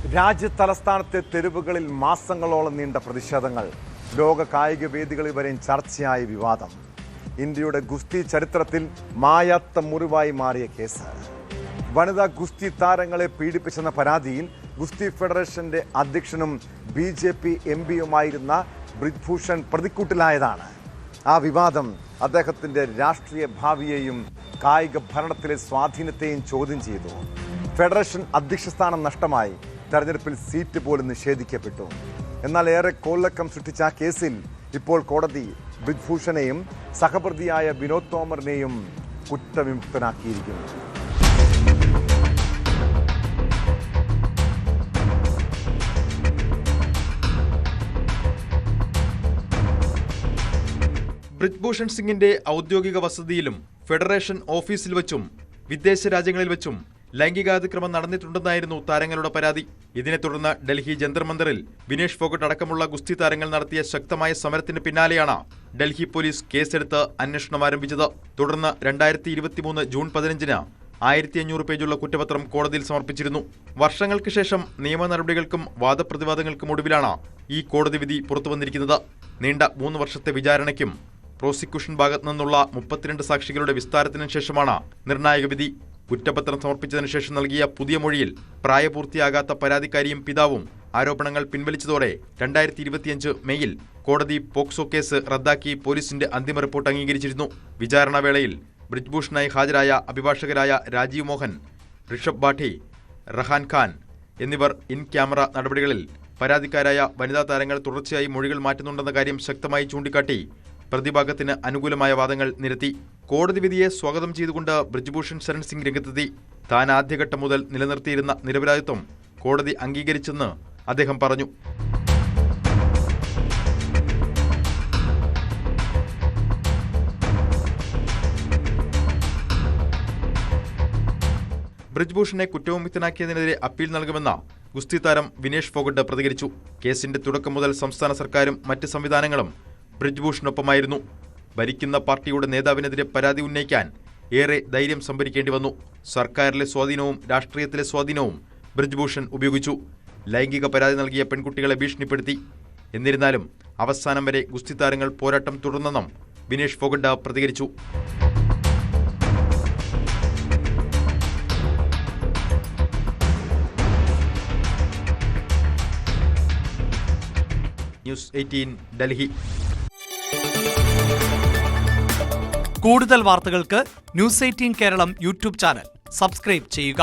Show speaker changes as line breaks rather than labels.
രാജ്യതലസ്ഥാനത്തെ തെരുവുകളിൽ മാസങ്ങളോളം നീണ്ട പ്രതിഷേധങ്ങൾ. ലോക കായിക വേദികളിൽ വരെയും ചർച്ചയായ വിവാദം. ഇന്ത്യയുടെ ഗുസ്തി ചരിത്രത്തിൽ മായാത്ത മുറിവായി മാറിയ കേസ്. വനിതാ ഗുസ്തി താരങ്ങളെ പീഡിപ്പിച്ചെന്ന പരാതിയിൽ ഗുസ്തി ഫെഡറേഷന്റെ അധ്യക്ഷനും BJP MPയുമായിരുന്ന ബ്രിജ്ഭൂഷൺ പ്രതിക്കൂട്ടിലായതാണ്. ആ വിവാദം അദ്ദേഹത്തിന്റെ രാഷ്ട്രീയ ഭാവിയെയും കായിക ഭരണത്തിലെ സ്വാധീനത്തെയും ചോദ്യം ചെയ്തു. ഫെഡറേഷൻ അധ്യക്ഷസ്ഥാനം നഷ്ടമായി. തെരഞ്ഞെടുപ്പിൽ സീറ്റ് പോലും നിഷേധിക്കപ്പെട്ടു. എന്നാൽ ഏറെ കോളിളക്കം സൃഷ്ടിച്ച ആ കേസിൽ ഇപ്പോൾ കോടതി ബ്രിജ്ഭൂഷണെയും സഹപ്രതിയായ വിനോദ് തോമറിനെയും കുറ്റവിമുക്തനാക്കിയിരിക്കുന്നു.
ബ്രിജ്ഭൂഷൺ സിംഗിന്റെ ഔദ്യോഗിക വസതിയിലും ഫെഡറേഷൻ ഓഫീസിൽ വെച്ചും വിദേശ രാജ്യങ്ങളിൽ വെച്ചും ലൈംഗികാതിക്രമം നടന്നിട്ടുണ്ടെന്നായിരുന്നു താരങ്ങളുടെ പരാതി. ഇതിനെ തുടർന്ന് ഡൽഹി ജന്തർ മന്ദറിൽ വിനേഷ് ഫോഗട്ട് അടക്കമുള്ള ഗുസ്തി താരങ്ങൾ നടത്തിയ ശക്തമായ സമരത്തിന് പിന്നാലെയാണ് ഡൽഹി പോലീസ് കേസെടുത്ത് അന്വേഷണം ആരംഭിച്ചത്. തുടർന്ന് 2023 ജൂൺ 15-ന് 1500 പേജുള്ള കുറ്റപത്രം കോടതിയിൽ സമർപ്പിച്ചിരുന്നു. വർഷങ്ങൾക്ക് ശേഷം നിയമ നടപടികൾക്കും വാദപ്രതിവാദങ്ങൾക്കും ഒടുവിലാണ് ഈ കോടതി വിധി പുറത്തുവന്നിരിക്കുന്നത്. നീണ്ട 3 വർഷത്തെ വിചാരണയ്ക്കും പ്രോസിക്യൂഷൻ ഭാഗത്തു നിന്നുള്ള 32 സാക്ഷികളുടെ വിസ്താരത്തിനു ശേഷമാണ് നിർണായക വിധി. കുറ്റപത്രം സമർപ്പിച്ചതിനു ശേഷം നൽകിയ പുതിയ മൊഴിയിൽ പ്രായപൂർത്തിയാകാത്ത പരാതിക്കാരിയും പിതാവും ആരോപണങ്ങൾ പിൻവലിച്ചതോടെ 2025 മെയ്യിൽ കോടതി പോക്സോ കേസ് റദ്ദാക്കി പോലീസിന്റെ അന്തിമ റിപ്പോർട്ട് അംഗീകരിച്ചിരുന്നു. വിചാരണവേളയിൽ ബ്രിജ്ഭൂഷണായി ഹാജരായ അഭിഭാഷകരായ രാജീവ് മോഹൻ, ഋഷഭ് ബാഠി, റഹാൻ ഖാൻ എന്നിവർ ഇൻ ക്യാമറ നടപടികളിൽ പരാതിക്കാരായ വനിതാ താരങ്ങൾ തുടർച്ചയായി മൊഴികൾ മാറ്റുന്നുണ്ടെന്ന കാര്യം ശക്തമായി ചൂണ്ടിക്കാട്ടി പ്രതിഭാഗത്തിന് അനുകൂലമായ വാദങ്ങൾ നിരത്തി. കോടതി വിധിയെ സ്വാഗതം ചെയ്തുകൊണ്ട് ബ്രിജ്ഭൂഷൺ ശരൺ സിംഗ് രംഗത്തെത്തി. താൻ ആദ്യഘട്ടം മുതൽ നിലനിർത്തിയിരുന്ന നിരപരാധിത്വം കോടതി അംഗീകരിച്ചെന്ന് അദ്ദേഹം പറഞ്ഞു. ബ്രിജ്ഭൂഷണെ കുറ്റവിമുക്തനാക്കിയതിനെതിരെ അപ്പീൽ നൽകുമെന്ന ഗുസ്തി താരം വിനേഷ് ഫോഗട്ട് പ്രതികരിച്ചു. കേസിന്റെ തുടക്കം മുതൽ സംസ്ഥാന സർക്കാരും മറ്റ് സംവിധാനങ്ങളും ബ്രിജ്ഭൂഷണൊപ്പമായിരുന്നു. ഭരിക്കുന്ന പാർട്ടിയുടെ നേതാവിനെതിരെ പരാതി ഉന്നയിക്കാൻ ഏറെ ധൈര്യം സംഭരിക്കേണ്ടി വന്നു. സർക്കാരിലെ സ്വാധീനവും രാഷ്ട്രീയത്തിലെ സ്വാധീനവും ബ്രിജ്ഭൂഷൺ ഉപയോഗിച്ചു. ലൈംഗിക പരാതി നൽകിയ പെൺകുട്ടികളെ ഭീഷണിപ്പെടുത്തി. എന്നിരുന്നാലും അവസാനം വരെ ഗുസ്തി താരങ്ങൾ പോരാട്ടം തുടർന്നെന്നും വിനേഷ് ഫോഗട്ട് പ്രതികരിച്ചു. ന്യൂസ് 18 ഡൽഹി.
കൂടുതൽ വാർത്തകൾക്ക് news 18 Keralam YouTube channel subscribe ചെയ്യുക.